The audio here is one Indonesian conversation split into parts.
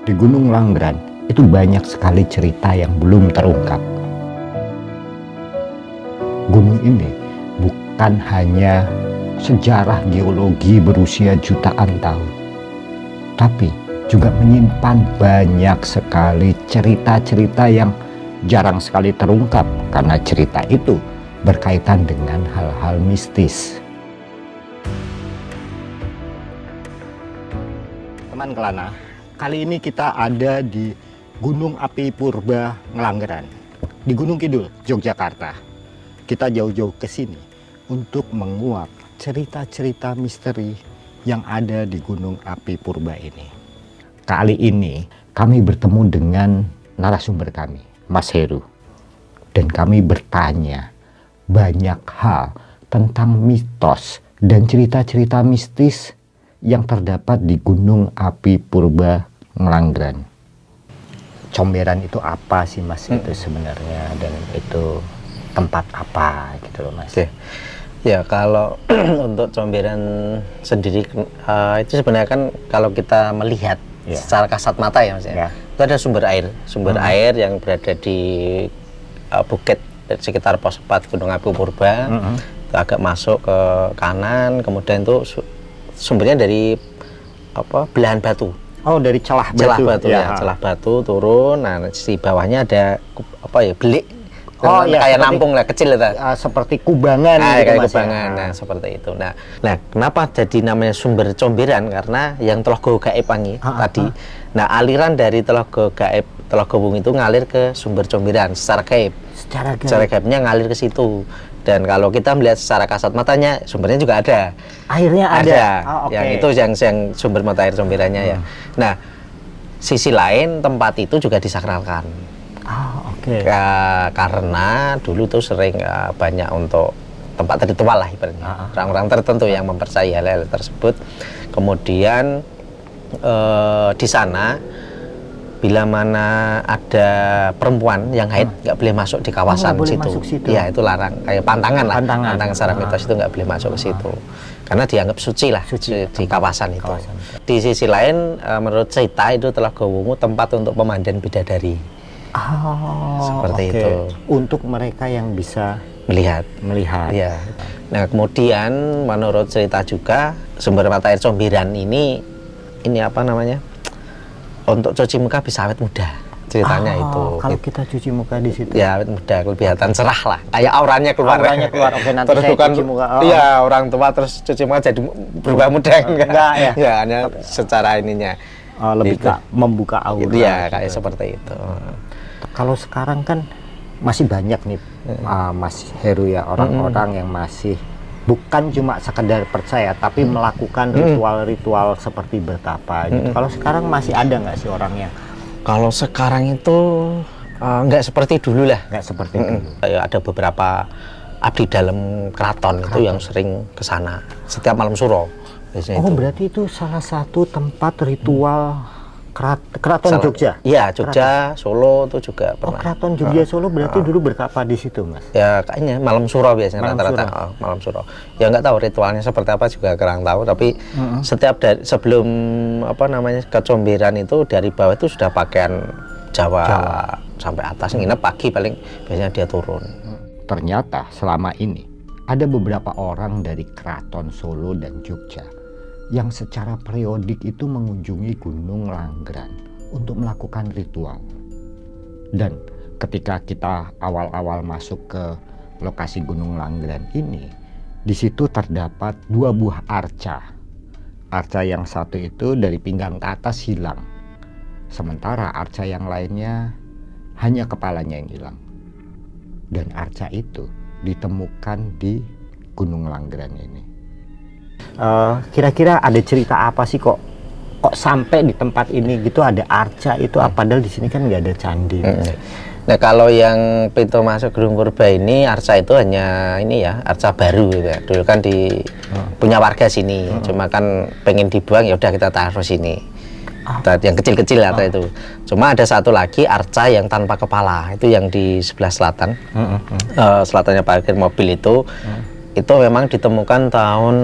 Di Gunung Langgran itu banyak sekali cerita yang belum terungkap. Gunung ini bukan hanya sejarah geologi berusia jutaan tahun, tapi juga menyimpan banyak sekali cerita-cerita yang jarang sekali terungkap karena cerita itu berkaitan dengan hal-hal mistis. Teman Kelana, kali ini kita ada di Gunung Api Purba Ngelanggeran, di Gunung Kidul, Yogyakarta. Kita jauh-jauh ke sini untuk menguak cerita-cerita misteri yang ada di Gunung Api Purba ini. Kali ini kami bertemu dengan narasumber kami, Mas Heru. Dan kami bertanya banyak hal tentang mitos dan cerita-cerita mistis yang terdapat di Gunung Api Purba Ngelanggeran. Comberan itu apa sih Mas itu sebenarnya, dan itu tempat apa gitu loh Mas? Ya kalau untuk Comberan sendiri itu sebenarnya kan kalau kita melihat secara kasat mata ya Mas ya, itu ada sumber air yang berada di bukit sekitar pos 4 Gunung Api Purba. Itu agak masuk ke kanan, kemudian itu sumbernya dari belahan batu. Oh, dari celah batu ya, celah batu turun. Nah, di bawahnya ada belik. Oh ya, kayak nampung lah, kecil itu. Seperti kubangan gitu kayak Mas. Kubangan. Nah, seperti itu. Nah, kenapa jadi namanya sumber Comberan? Karena yang Telaga Gaib tadi. Nah, aliran dari Telaga Gaib, Telaga Wung itu ngalir ke sumber Comberan secara gaib. Secara gaibnya ngalir ke situ. Dan kalau kita melihat secara kasat matanya, sumbernya juga ada. Airnya ada. Yang itu yang sumber mata air Comberannya ya. Nah, sisi lain tempat itu juga disakralkan. Karena dulu tuh sering banyak untuk tempat ritual lah ibaratnya. Orang-orang tertentu yang mempercayai hal-hal tersebut. Kemudian di sana bila mana ada perempuan yang haid nggak boleh masuk di kawasan situ. Ya itu larang, kayak pantangan secara mitos itu nggak boleh masuk ke situ karena dianggap suci lah di kawasan itu. Di sisi lain menurut cerita itu Telaga Wungu tempat untuk pemandian bidadari. Seperti itu untuk mereka yang bisa melihat. Ya. Nah kemudian menurut cerita juga sumber mata air Comberan ini apa namanya? Untuk cuci muka bisa awet muda, ceritanya itu. Kalau kita cuci muka di situ, ya awet muda, kelihatan cerah lah, kayak auranya keluar. Oke, nanti terus saya bukan, cuci muka. Iya, orang tua terus cuci muka jadi berubah muda enggak ya? Ya, hanya secara ininya. Lebih ke membuka aura. Iya, kayak seperti itu. Kalau sekarang kan masih banyak nih, Mas Heru ya, orang-orang yang masih bukan cuma sekedar percaya, tapi melakukan ritual-ritual seperti bertapa gitu. Kalau sekarang masih ada nggak sih orangnya? Kalau sekarang itu nggak seperti dulu lah. Nggak seperti dulu. Ada beberapa abdi dalam keraton itu yang sering ke sana setiap malam suro. Berarti itu salah satu tempat ritual keraton Jogja? Iya, Jogja, Solo itu juga pernah. Keraton Jogja Solo berarti dulu bertapa di situ, Mas? Ya, kayaknya malam suro biasanya rata-rata. Malam suro. Ya nggak tahu ritualnya seperti apa juga kurang tahu, tapi setiap sebelum ke Comberan itu dari bawah itu sudah pakaian Jawa. Sampai atas nginep pagi paling biasanya dia turun. Ternyata selama ini ada beberapa orang dari Keraton Solo dan Jogja yang secara periodik itu mengunjungi Gunung Langgran untuk melakukan ritual. Dan ketika kita awal-awal masuk ke lokasi Gunung Langgran ini, di situ terdapat 2 buah arca. Arca yang satu itu dari pinggang ke atas hilang, sementara arca yang lainnya hanya kepalanya yang hilang. Dan arca itu ditemukan di Gunung Langgran ini. Kira-kira ada cerita apa sih kok sampai di tempat ini gitu ada arca itu? Padahal di sini kan nggak ada candi. Nah kalau yang pintu masuk Gunung Purba ini arca itu hanya arca baru gitu ya. Dulu kan punya warga sini, cuma kan pengen dibuang ya udah kita taruh sini. Yang kecil-kecil atau itu. Cuma ada satu lagi arca yang tanpa kepala, itu yang di sebelah selatan, selatannya parkir mobil itu. Itu memang ditemukan tahun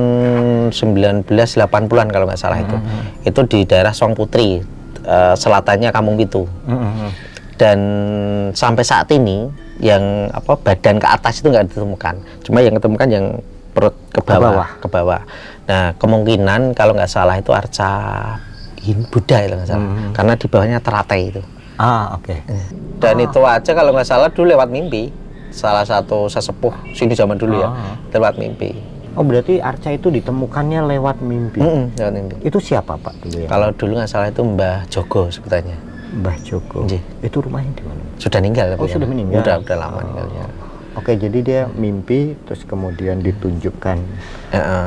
1980-an kalau nggak salah itu di daerah Song Putri, selatannya Kampung Pitu. Dan sampai saat ini yang badan ke atas itu nggak ditemukan, cuma yang ditemukan yang perut ke bawah. Nah kemungkinan kalau nggak salah itu arca Buddha itu nggak salah, karena di bawahnya teratai itu. Oke. Dan itu aja kalau nggak salah dulu lewat mimpi, salah satu sesepuh sini zaman dulu ya, lewat mimpi. Oh berarti arca itu ditemukannya lewat mimpi. Lewat mimpi. Itu siapa Pak dulu ya? Kalau dulu nggak salah itu Mbah Jogo sebutannya. Mbah Jogo. Itu rumahnya di mana? Sudah meninggal. Oh sudah meninggal. Udah lama meninggalnya. Oke, jadi dia mimpi terus kemudian ditunjukkan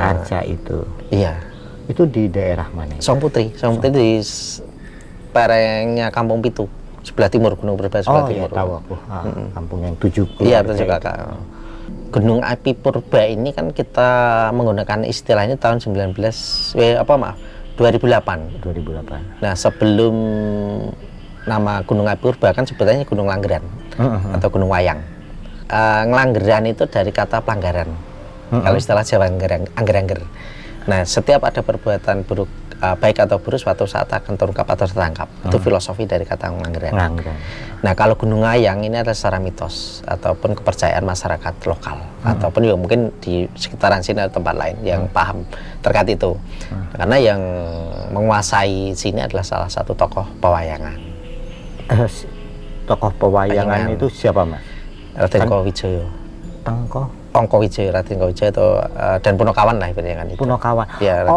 arca itu. Iya. Itu di daerah mana? Song Putri di perengnya Kampung Pitu, sebelah timur Gunung Purba sebelah timur. Iya, tahu aku. Kampung yang 7 keluarga. Iya, betul kakak. Gunung Api Purba ini kan kita menggunakan istilahnya tahun 2008. Nah, sebelum nama Gunung Api Purba kan sebetulnya Gunung Langgeran atau Gunung Wayang. Ngelanggeran itu dari kata pelanggaran. Kalau istilah Jawa angger-angger. Nah, setiap ada perbuatan buruk baik atau buruk suatu saat akan terungkap atau tertangkap. Itu filosofi dari kata ngelanggeran. Nah, kalau Gunung Wayang ini adalah secara mitos ataupun kepercayaan masyarakat lokal ataupun juga mungkin di sekitaran sini atau tempat lain yang paham terkait itu. Karena yang menguasai sini adalah salah satu tokoh pewayangan. Tokoh pewayangan itu siapa Mas? Raden Kowijoyo. Ongkowijoyo, Raden Kowijoyo itu dan Punokawan lah ibaratnya kan itu. Punokawan. Ya,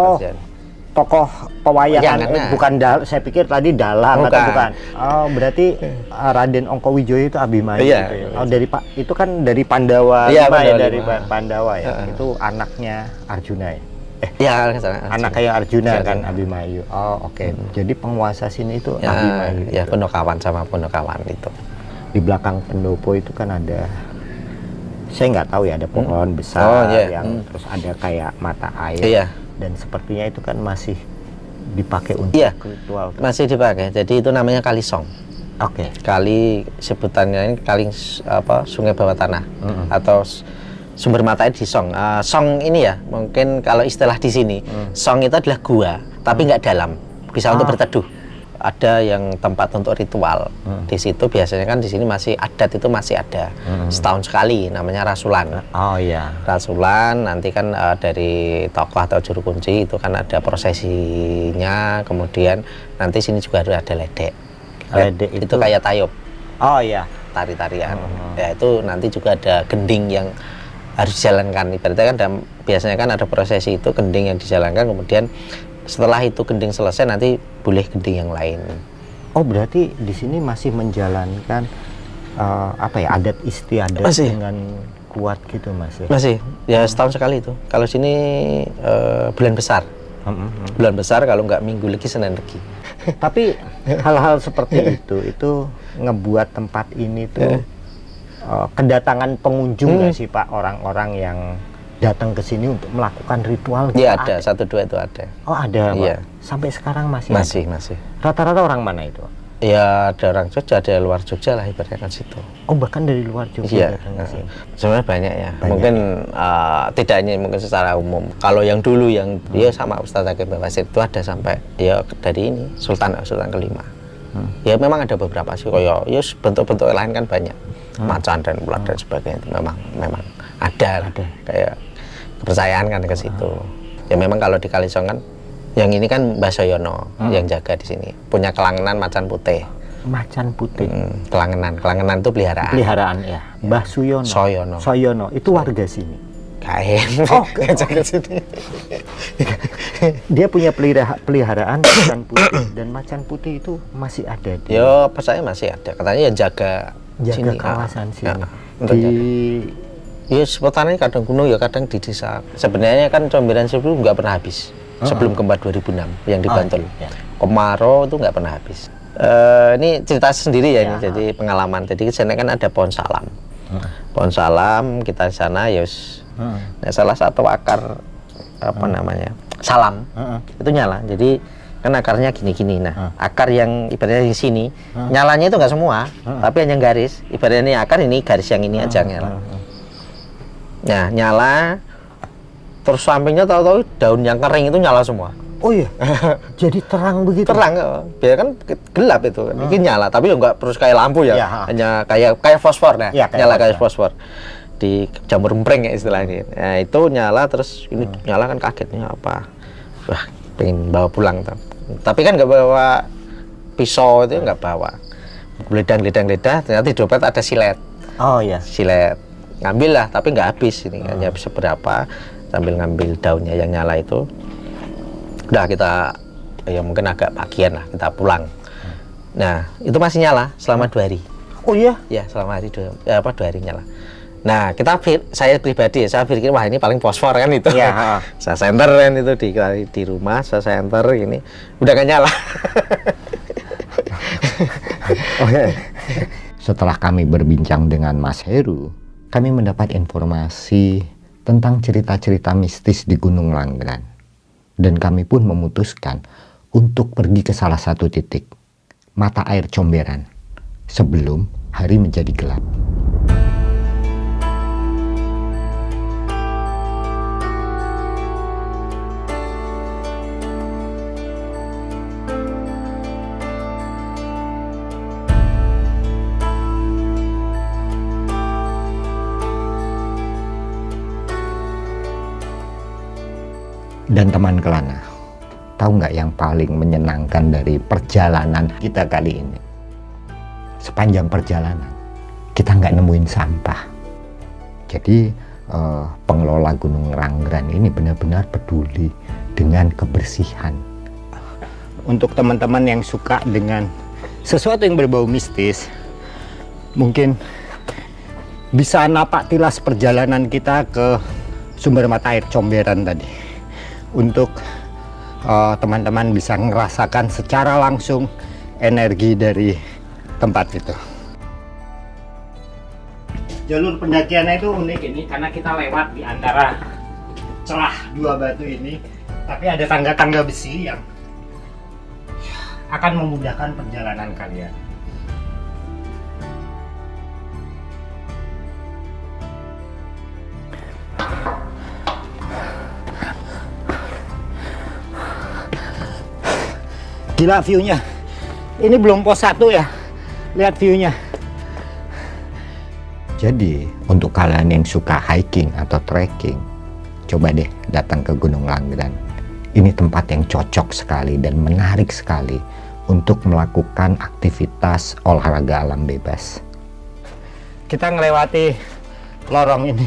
tokoh pewayangan bukan saya pikir tadi dalang atau bukan. Oh, berarti Raden Ongkowijoyo itu Abimanyu gitu ya. Oh, itu kan dari Pandawa, dari Pandawa ya. Itu anaknya Arjuna ya. Anak kayak Arjuna kan Abimanyu. Oh, oke. Jadi penguasa sini itu Abimanyu. Ya, Punokawan sama Punokawan itu. Di belakang pendopo itu kan ada, saya nggak tahu ya, ada pohon besar yang terus ada kayak mata air dan sepertinya itu kan masih dipakai untuk ritual. Masih dipakai, jadi itu namanya Kalisong. Kali sebutannya ini kali sungai bawah tanah atau sumber mata air di Song. Song ini ya mungkin kalau istilah di sini Song itu adalah gua tapi nggak dalam, bisa untuk berteduh. Ada yang tempat untuk ritual di situ, biasanya kan di sini masih adat itu masih ada setahun sekali namanya rasulan. Rasulan nanti kan dari tokoh atau juru kunci itu kan ada prosesinya, kemudian nanti sini juga harus ada ledek. Ledek itu kayak tayub. Tari-tarian. Ya itu nanti juga ada gending yang harus dijalankan. Ibaratnya kan biasanya kan ada prosesi itu gending yang dijalankan, kemudian setelah itu gending selesai nanti boleh gending yang lain. Oh berarti di sini masih menjalankan adat istiadat dengan kuat gitu Mas ya? Masih, ya setahun sekali itu. Kalau sini bulan besar. Bulan besar, kalau nggak minggu lagi Senin lagi. Tapi hal-hal seperti itu ngebuat tempat ini tuh kedatangan pengunjung nggak sih Pak, orang-orang yang datang ke sini untuk melakukan ritual? Iya ada, 1-2 itu ada. Oh ada Pak? Iya. Sampai sekarang masih Rata-rata orang mana itu? Ya ada orang Jogja, ada luar Jogja lah ibaratnya kan situ. Oh bahkan dari luar Jogja datang ke sini? Sebenarnya banyak ya. Mungkin tidak hanya mungkin secara umum. Kalau yang dulu yang dia sama Ustadz Hakim Bawasir itu ada sampai ya dari ini Sultan kelima. Ya memang ada beberapa sih, kayak ya bentuk-bentuk lain kan banyak. Macan dan ular dan sebagainya itu memang ada. Kayak kepercayaan kan ke situ. Ya memang kalau di Kalisong kan yang ini kan Mbah Soyono yang jaga di sini. Punya kelangenan macan putih. Macan putih. Kelangenan itu peliharaan. Peliharaan ya. Mbah Soyono itu warga sini. Kain. Jaga sini. Dia punya peliharaan macan putih, dan macan putih itu masih ada di. Yo, percaya masih ada. Katanya yang jaga sini, kawasan sini. Ya, sebutannya kadang gunung ya kadang di desa. Sebenarnya kan comberan sebelum nggak pernah habis. Sebelum gempa 2006 yang di Bantul. Kemarau itu nggak pernah habis. Ini cerita sendiri ya, ini jadi pengalaman. Jadi di sana kan ada pohon salam. Pohon salam kita di sana nah, salah satu akar namanya salam itu nyala. Jadi kan akarnya gini-gini. Nah, akar yang ibaratnya di sini nyalanya itu nggak semua, tapi hanya garis. Ibaratnya ini akar, ini garis yang ini aja nyala. Nah, nyala terus sampingnya tahu-tahu daun yang kering itu nyala semua. Oh iya. Jadi terang begitu. Terang, biar kan gelap itu. Ini nyala, tapi ya nggak terus kayak lampu ya. Ya, Hanya kayak fosfor nah. Ya, kayak Nyala fosfor. kayak fosfor. Di jamur empreng ya istilahnya. Nah, itu nyala terus ini nyala kan kagetnya apa. Wah, pengen bawa pulang tuh. Tapi kan nggak bawa pisau itu nggak bawa. Geledah, ternyata di dompet ada silet. Oh iya. Silet. Ngambil lah, tapi nggak habis ini. Hanya habis seberapa. Sambil ngambil daunnya yang nyala itu. Udah kita ya mungkin agak pagian lah kita pulang. Nah itu masih nyala selama 2 hari. Oh iya. Ya selama hari 2 hari nyala. Nah saya pribadi saya pikir wah ini paling fosfor kan itu. Iya. Saya senter kan itu di rumah saya senter ini udah gak nyala. Oke. Setelah kami berbincang dengan Mas Heru, kami mendapat informasi tentang cerita-cerita mistis di Gunung Langgeran. Dan kami pun memutuskan untuk pergi ke salah satu titik, mata air Comberan, sebelum hari menjadi gelap. Dan teman Kelana, tahu nggak yang paling menyenangkan dari perjalanan kita kali ini? Sepanjang perjalanan, kita nggak nemuin sampah. Jadi pengelola Gunung Langgeran ini benar-benar peduli dengan kebersihan. Untuk teman-teman yang suka dengan sesuatu yang berbau mistis, mungkin bisa napak tilas perjalanan kita ke sumber mata air Comberan tadi. Untuk teman-teman bisa ngerasakan secara langsung energi dari tempat itu. Jalur pendakiannya itu unik ini karena kita lewat di antara celah 2 batu ini, tapi ada tangga-tangga besi yang akan memudahkan perjalanan kalian. Gila view-nya. Ini belum pos 1 ya. Lihat view-nya. Jadi, untuk kalian yang suka hiking atau trekking, coba deh datang ke Gunung Langgeran. Ini tempat yang cocok sekali dan menarik sekali untuk melakukan aktivitas olahraga alam bebas. Kita ngelewati lorong ini.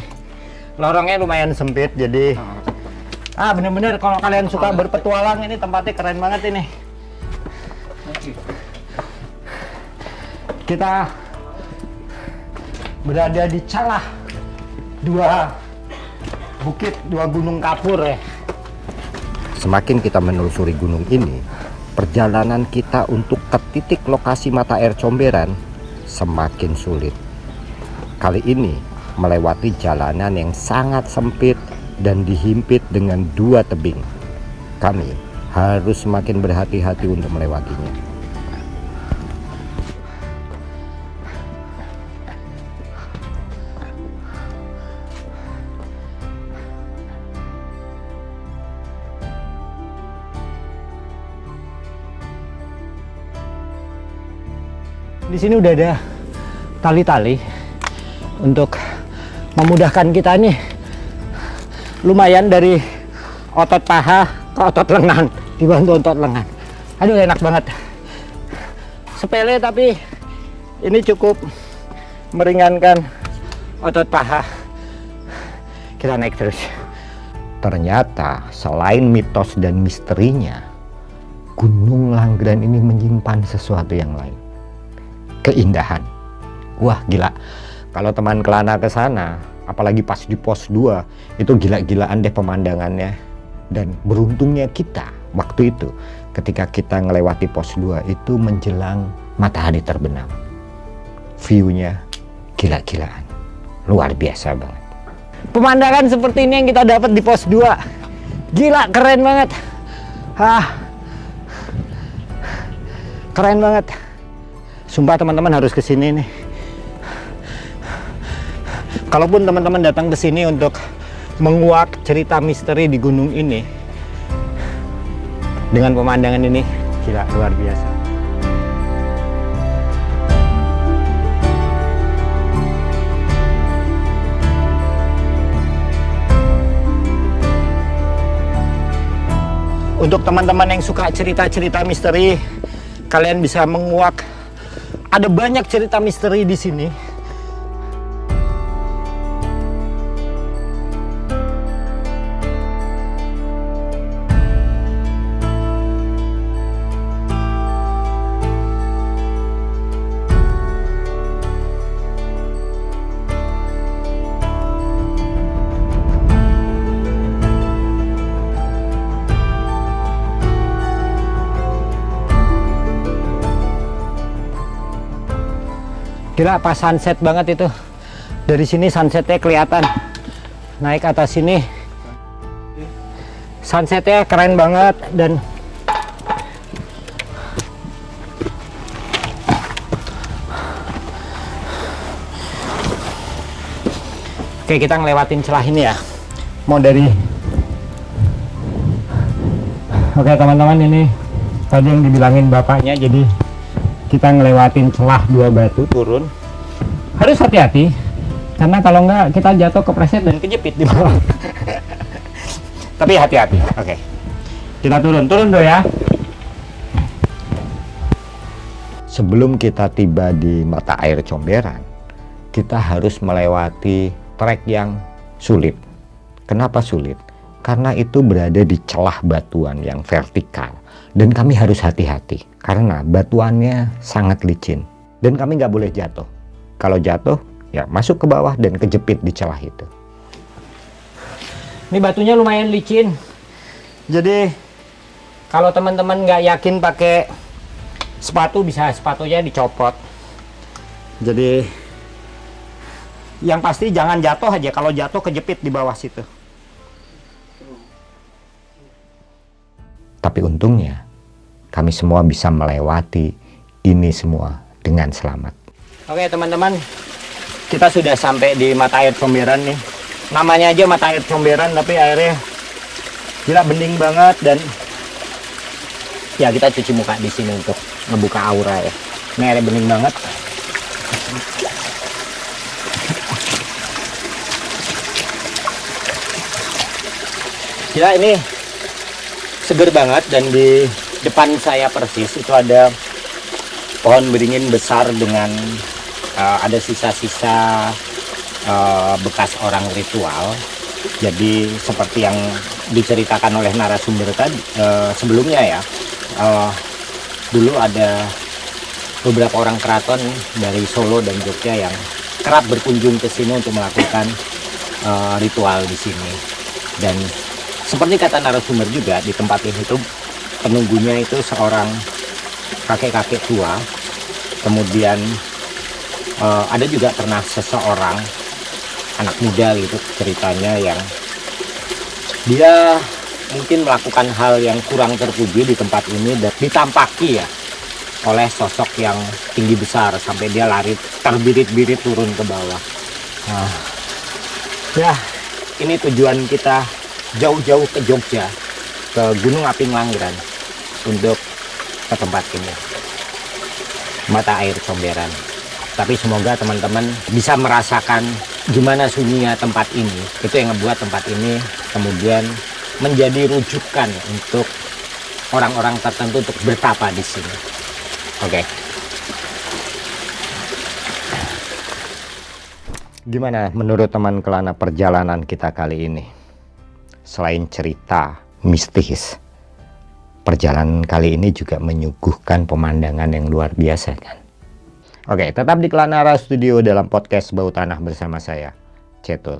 Lorongnya lumayan sempit, jadi bener-bener kalau kalian suka berpetualang, ini tempatnya keren banget ini. Kita berada di celah 2 bukit, 2 gunung kapur ya. Semakin kita menelusuri gunung ini, perjalanan kita untuk ke titik lokasi mata air Comberan semakin sulit. Kali ini melewati jalanan yang sangat sempit dan dihimpit dengan 2 tebing. Kami harus semakin berhati-hati untuk melewatinya. Di sini udah ada tali-tali untuk memudahkan kita nih, lumayan dari otot paha ke otot lengan, dibantu otot lengan. Aduh enak banget, sepele tapi ini cukup meringankan otot paha. Kita naik terus. Ternyata selain mitos dan misterinya, Gunung Langgeran ini menyimpan sesuatu yang lain. Keindahan. Wah gila, kalau teman Kelana ke sana, apalagi pas di pos 2, itu gila-gilaan deh pemandangannya. Dan beruntungnya kita waktu itu ketika kita ngelewati pos 2 itu menjelang matahari terbenam. View-nya gila-gilaan, luar biasa banget. Pemandangan seperti ini yang kita dapat di pos 2, gila keren banget. Keren banget. Sumpah teman-teman harus kesini nih. Kalaupun teman-teman datang ke sini untuk menguak cerita misteri di gunung ini, dengan pemandangan ini. Gila, luar biasa. Untuk teman-teman yang suka cerita-cerita misteri, kalian bisa menguak. Ada banyak cerita misteri di sini. Gila, pas sunset banget itu. Dari sini sunsetnya kelihatan. Naik atas sini, sunsetnya keren banget. Dan oke, kita ngelewatin celah ini ya. Mau dari Oke teman-teman, ini tadi yang dibilangin bapaknya, jadi kita ngelewatin celah 2 batu turun. Harus hati-hati karena kalau enggak kita jatuh kepleset dan kejepit di bawah. Tapi hati-hati. Oke. Kita turun do ya. Sebelum kita tiba di mata air Comberan, kita harus melewati trek yang sulit. Kenapa sulit? Karena itu berada di celah batuan yang vertikal. Dan kami harus hati-hati karena batuannya sangat licin dan kami nggak boleh jatuh. Kalau jatuh ya masuk ke bawah dan kejepit di celah itu. Ini batunya lumayan licin. Jadi kalau teman-teman nggak yakin pakai sepatu, bisa sepatunya dicopot. Jadi yang pasti jangan jatuh aja. Kalau jatuh kejepit di bawah situ. Tapi untungnya kami semua bisa melewati ini semua dengan selamat. Oke teman-teman, kita sudah sampai di mata air Comberan nih. Namanya aja mata air Comberan, tapi airnya gila bening banget. Dan ya kita cuci muka di sini untuk ngebuka aura ya. Ini airnya bening banget. Gila, ini seger banget. Dan di depan saya persis itu ada pohon beringin besar dengan ada sisa-sisa bekas orang ritual. Jadi seperti yang diceritakan oleh narasumber tadi sebelumnya ya, dulu ada beberapa orang keraton dari Solo dan Jogja yang kerap berkunjung ke sini untuk melakukan ritual di sini. Dan seperti kata narasumber juga, di tempat ini tuh penunggunya itu seorang kakek-kakek tua. Kemudian ada juga pernah seseorang anak muda gitu ceritanya yang dia mungkin melakukan hal yang kurang terpuji di tempat ini dan ditampaki ya oleh sosok yang tinggi besar sampai dia lari terbirit-birit turun ke bawah. Nah, ya ini tujuan kita jauh-jauh ke Jogja, ke Gunung Api Ngelanggeran untuk ke tempat ini, mata air Comberan. Tapi semoga teman-teman bisa merasakan gimana sunyinya tempat ini. Itu yang ngebuat tempat ini kemudian menjadi rujukan untuk orang-orang tertentu untuk bertapa di sini. Oke. Gimana menurut teman Kelana perjalanan kita kali ini? Selain cerita mistis, perjalanan kali ini juga menyuguhkan pemandangan yang luar biasa kan? Oke, tetap di Kelanara Studio dalam podcast Bau Tanah bersama saya, Cetul.